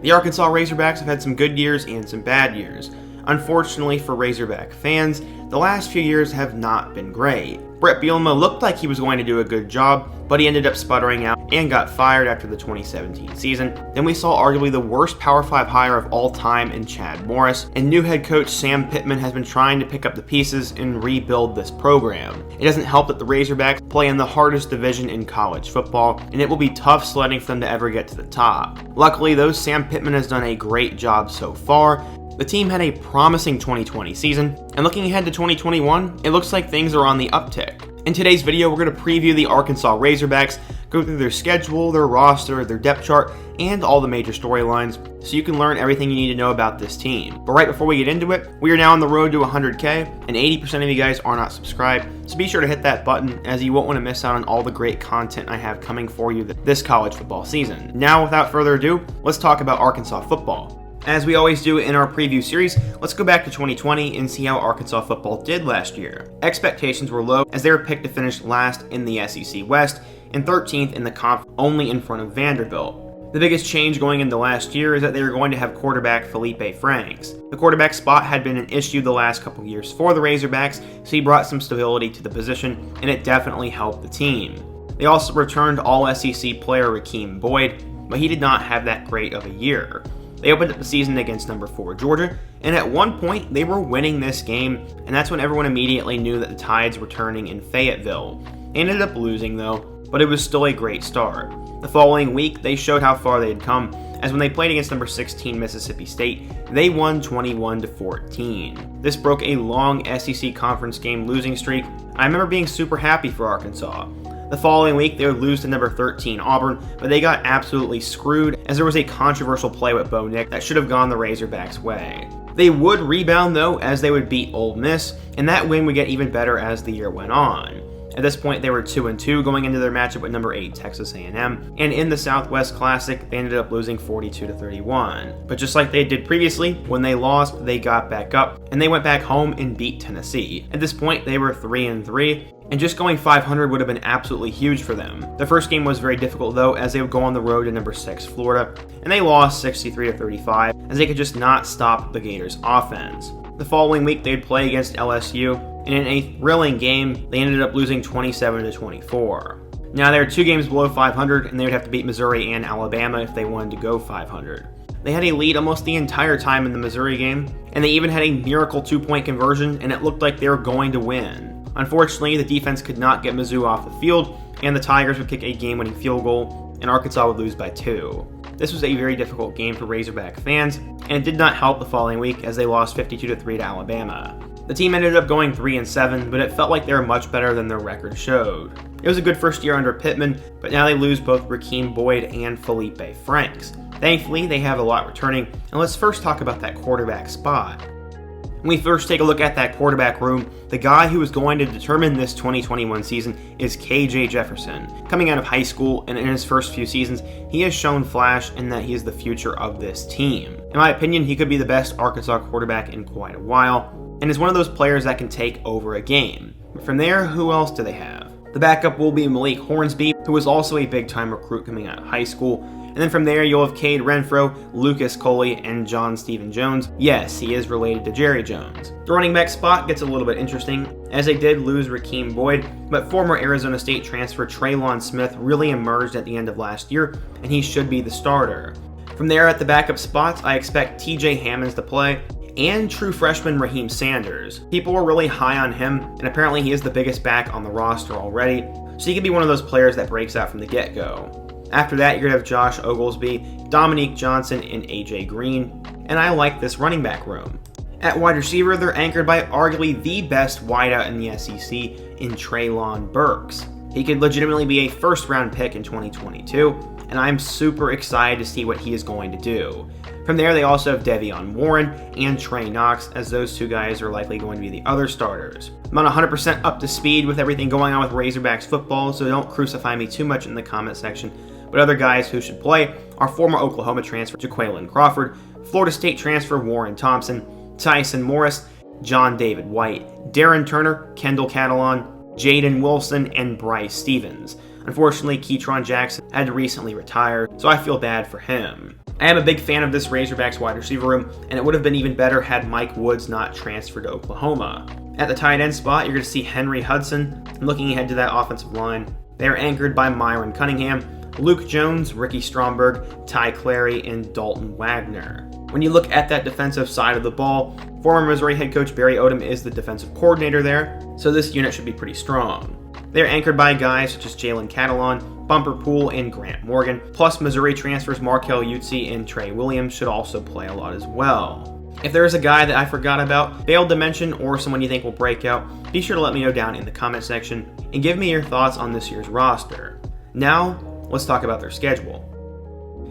The Arkansas Razorbacks have had some good years and some bad years. Unfortunately for Razorback fans, the last few years have not been great. Brett Bielema looked like he was going to do a good job, but he ended up sputtering out and got fired after the 2017 season. Then we saw arguably the worst Power 5 hire of all time in Chad Morris, and new head coach Sam Pittman has been trying to pick up the pieces and rebuild this program. It doesn't help that the Razorbacks play in the hardest division in college football, and it will be tough sledding for them to ever get to the top. Luckily though, Sam Pittman has done a great job so far. The team had a promising 2020 season, and looking ahead to 2021, it looks like things are on the uptick. In today's video, we're going to preview the Arkansas Razorbacks, go through their schedule, their roster, their depth chart, and all the major storylines, so you can learn everything you need to know about this team. But right before we get into it, we are now on the road to 100K, and 80% of you guys are not subscribed, so be sure to hit that button, as you won't want to miss out on all the great content I have coming for you this college football season. Now, without further ado, let's talk about Arkansas football. As we always do in our preview series, let's go back to 2020 and see how Arkansas football did last year. Expectations were low as they were picked to finish last in the SEC West and 13th in the conference, only in front of Vanderbilt. The biggest change going into last year is that they were going to have quarterback Felipe Franks. The quarterback spot had been an issue the last couple years for the Razorbacks, so he brought some stability to the position, and it definitely helped the team. They also returned All-SEC player Rakeem Boyd, but he did not have that great of a year. They opened up the season against number 4 Georgia, and at one point they were winning this game, and that's when everyone immediately knew that the tides were turning in Fayetteville. They ended up losing though, but it was still a great start. The following week they showed how far they had come, as when they played against number 16 Mississippi State, they won 21-14. This broke a long SEC conference game losing streak. I remember being super happy for Arkansas. The following week, they would lose to number 13 Auburn, but they got absolutely screwed as there was a controversial play with Bo Nix that should have gone the Razorbacks' way. They would rebound though, as they would beat Ole Miss, and that win would get even better as the year went on. At this point, they were 2-2 going into their matchup with number 8 Texas A&M, and in the Southwest Classic, they ended up losing 42-31. But just like they did previously, when they lost, they got back up, and they went back home and beat Tennessee. At this point, they were 3-3, and just going 500 would have been absolutely huge for them. The first game was very difficult though, as they would go on the road to number 6 Florida, and they lost 63-35, as they could just not stop the Gators' offense. The following week, they'd play against LSU, and in a thrilling game, they ended up losing 27-24. Now, they were 2 games below 500, and they would have to beat Missouri and Alabama if they wanted to go 500. They had a lead almost the entire time in the Missouri game, and they even had a miracle 2-point conversion, and it looked like they were going to win. Unfortunately, the defense could not get Mizzou off the field, and the Tigers would kick a game-winning field goal, and Arkansas would lose by 2. This was a very difficult game for Razorback fans, and it did not help the following week as they lost 52-3 to Alabama. The team ended up going 3-7, but it felt like they were much better than their record showed. It was a good first year under Pittman, but now they lose both Rakeem Boyd and Felipe Franks. Thankfully, they have a lot returning, and let's first talk about that quarterback spot. When we first take a look at that quarterback room, the guy who is going to determine this 2021 season is KJ Jefferson. Coming out of high school and in his first few seasons, he has shown flash in that he is the future of this team. In my opinion, he could be the best Arkansas quarterback in quite a while, and is one of those players that can take over a game. But from there, who else do they have? The backup will be Malik Hornsby, who was also a big-time recruit coming out of high school. And then from there, you'll have Cade Renfro, Lucas Coley, and John Stephen Jones. Yes, he is related to Jerry Jones. The running back spot gets a little bit interesting, as they did lose Rakeem Boyd, but former Arizona State transfer Traylon Smith really emerged at the end of last year, and he should be the starter. From there, at the backup spots, I expect TJ Hammonds to play, and true freshman Raheem Sanders. People were really high on him, and apparently he is the biggest back on the roster already, so he could be one of those players that breaks out from the get-go. After that, you're going to have Josh Oglesby, Dominique Johnson, and AJ Green, and I like this running back room. At wide receiver, they're anchored by arguably the best wideout in the SEC in Treylon Burks. He could legitimately be a first-round pick in 2022, and I'm super excited to see what he is going to do. From there, they also have Devion Warren and Trey Knox, as those 2 guys are likely going to be the other starters. I'm not 100% up to speed with everything going on with Razorbacks football, so don't crucify me too much in the comment section, but other guys who should play are former Oklahoma transfer Jaquaylin Crawford, Florida State transfer Warren Thompson, Tyson Morris, John David White, Darren Turner, Kendall Catalon, Jaden Wilson, and Bryce Stevens. Unfortunately, Keytron Jackson had to recently retire, so I feel bad for him. I am a big fan of this Razorbacks wide receiver room, and it would have been even better had Mike Woods not transferred to Oklahoma. At the tight end spot, you're going to see Henry Hudson, and looking ahead to that offensive line, they are anchored by Myron Cunningham, Luke Jones, Ricky Stromberg, Ty Clary, and Dalton Wagner. When you look at that defensive side of the ball, former Missouri head coach Barry Odom is the defensive coordinator there, so this unit should be pretty strong. They're anchored by guys such as Jalen Catalon, Bumper Poole, and Grant Morgan, plus Missouri transfers Markel Utsi and Trey Williams should also play a lot as well. If there is a guy that I forgot about, failed to mention, or someone you think will break out, be sure to let me know down in the comment section and give me your thoughts on this year's roster. Now, let's talk about their schedule.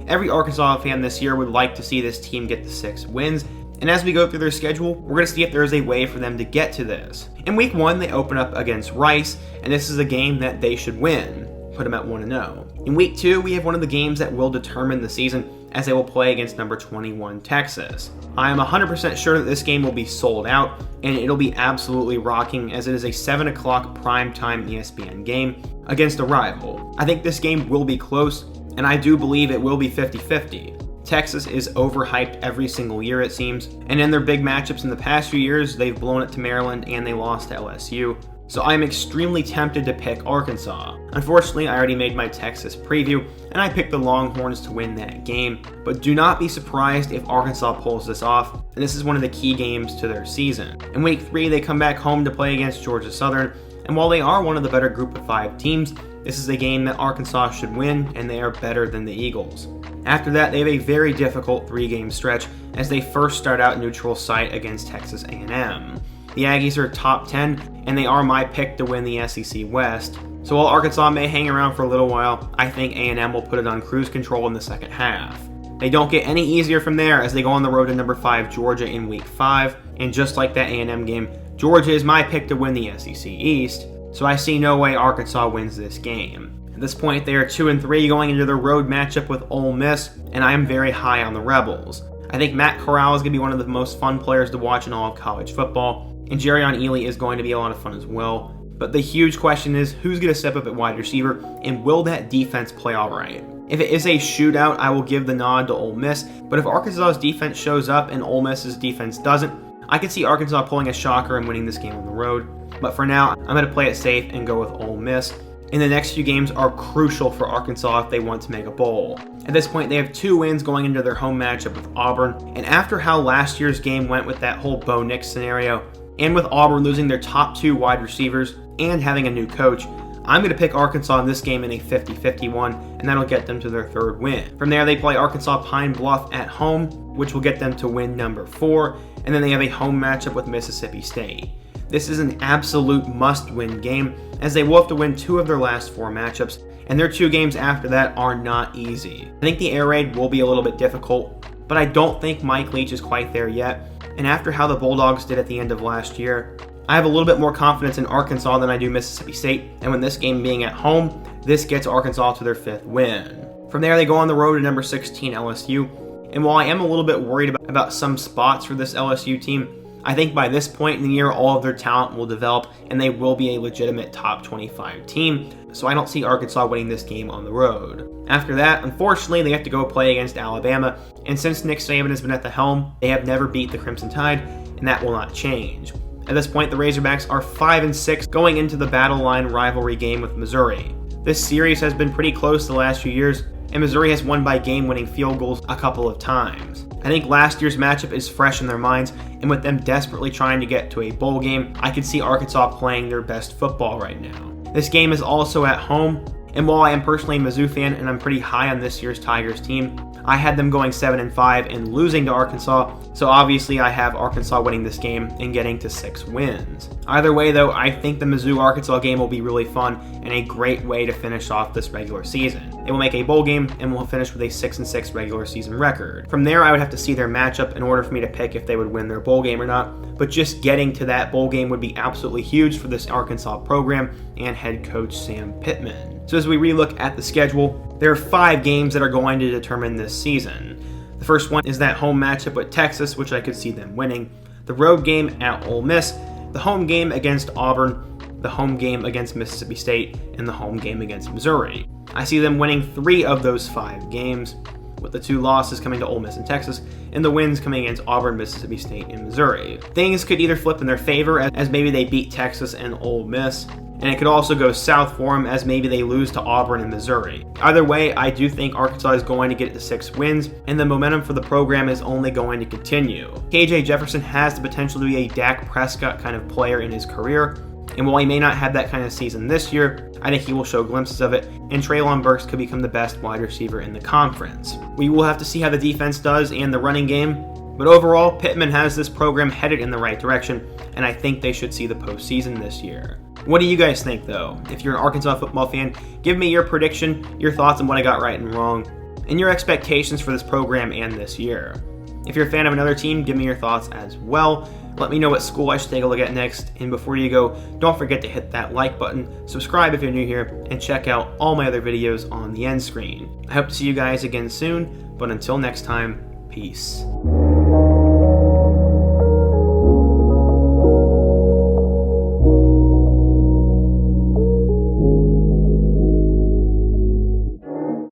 Every Arkansas fan this year would like to see this team get the 6 wins, and as we go through their schedule, we're going to see if there is a way for them to get to this. In week 1, they open up against Rice, and this is a game that they should win. Put them at 1-0. In week 2, we have one of the games that will determine the season, as they will play against number 21 Texas. I am 100% sure that this game will be sold out, and it'll be absolutely rocking as it is a 7 o'clock primetime ESPN game against a rival. I think this game will be close, and I do believe it will be 50-50. Texas is overhyped every single year, it seems, and in their big matchups in the past few years, they've blown it to Maryland and they lost to LSU. So I'm extremely tempted to pick Arkansas. Unfortunately, I already made my Texas preview, and I picked the Longhorns to win that game, but do not be surprised if Arkansas pulls this off, and this is one of the key games to their season. In week 3, they come back home to play against Georgia Southern, and while they are one of the better group of 5 teams, this is a game that Arkansas should win, and they are better than the Eagles. After that, they have a very difficult 3-game stretch as they first start out neutral site against Texas A&M. The Aggies are top 10, and they are my pick to win the SEC West. So while Arkansas may hang around for a little while, I think A&M will put it on cruise control in the second half. They don't get any easier from there as they go on the road to number 5 Georgia in week 5, and just like that A&M game, Georgia is my pick to win the SEC East, so I see no way Arkansas wins this game. At this point, they are 2-3 going into their road matchup with Ole Miss, and I am very high on the Rebels. I think Matt Corral is going to be one of the most fun players to watch in all of college football, and Jerrion Ely is going to be a lot of fun as well. But the huge question is, who's going to step up at wide receiver, and will that defense play alright? If it is a shootout, I will give the nod to Ole Miss, but if Arkansas's defense shows up and Ole Miss's defense doesn't, I can see Arkansas pulling a shocker and winning this game on the road. But for now, I'm going to play it safe and go with Ole Miss. And the next few games are crucial for Arkansas if they want to make a bowl. At this point, they have 2 wins going into their home matchup with Auburn, and after how last year's game went with that whole Bo Nix scenario, and with Auburn losing their top 2 wide receivers and having a new coach, I'm going to pick Arkansas in this game in a 50-50 one, and that'll get them to their 3rd win. From there, they play Arkansas Pine Bluff at home, which will get them to win number 4, and then they have a home matchup with Mississippi State. This is an absolute must-win game, as they will have to win 2 of their last 4 matchups, and their 2 games after that are not easy. I think the air raid will be a little bit difficult, but I don't think Mike Leach is quite there yet, and after how the Bulldogs did at the end of last year, I have a little bit more confidence in Arkansas than I do Mississippi State, and with this game being at home, this gets Arkansas to their 5th win. From there, they go on the road to number 16 LSU, and while I am a little bit worried about some spots for this LSU team, I think by this point in the year, all of their talent will develop, and they will be a legitimate top 25 team, so I don't see Arkansas winning this game on the road. After that, unfortunately, they have to go play against Alabama, and since Nick Saban has been at the helm, they have never beat the Crimson Tide, and that will not change. At this point, the Razorbacks are 5-6 going into the Battle Line rivalry game with Missouri. This series has been pretty close the last few years, and Missouri has won by game-winning field goals a couple of times. I think last year's matchup is fresh in their minds, and with them desperately trying to get to a bowl game, I could see Arkansas playing their best football right now. This game is also at home, and while I am personally a Mizzou fan and I'm pretty high on this year's Tigers team, I had them going 7-5 and losing to Arkansas, so obviously I have Arkansas winning this game and getting to 6 wins. Either way though, I think the Mizzou-Arkansas game will be really fun and a great way to finish off this regular season. It will make a bowl game and will finish with a 6-6 regular season record. From there, I would have to see their matchup in order for me to pick if they would win their bowl game or not, but just getting to that bowl game would be absolutely huge for this Arkansas program and head coach Sam Pittman. So as we relook at the schedule, there are 5 games that are going to determine this season. The first one is that home matchup with Texas, which I could see them winning. The road game at Ole Miss, the home game against Auburn, the home game against Mississippi State, and the home game against Missouri. I see them winning 3 of those 5 games, with the 2 losses coming to Ole Miss and Texas, and the wins coming against Auburn, Mississippi State, and Missouri. Things could either flip in their favor, as maybe they beat Texas and Ole Miss, and it could also go south for them, as maybe they lose to Auburn and Missouri. Either way, I do think Arkansas is going to get to 6 wins, and the momentum for the program is only going to continue. KJ Jefferson has the potential to be a Dak Prescott kind of player in his career, and while he may not have that kind of season this year, I think he will show glimpses of it, and Treylon Burks could become the best wide receiver in the conference. We will have to see how the defense does and the running game, but overall, Pittman has this program headed in the right direction, and I think they should see the postseason this year. What do you guys think, though? If you're an Arkansas football fan, give me your prediction, your thoughts on what I got right and wrong, and your expectations for this program and this year. If you're a fan of another team, give me your thoughts as well. Let me know what school I should take a look at next, and before you go, don't forget to hit that like button, subscribe if you're new here, and check out all my other videos on the end screen. I hope to see you guys again soon, but until next time, peace.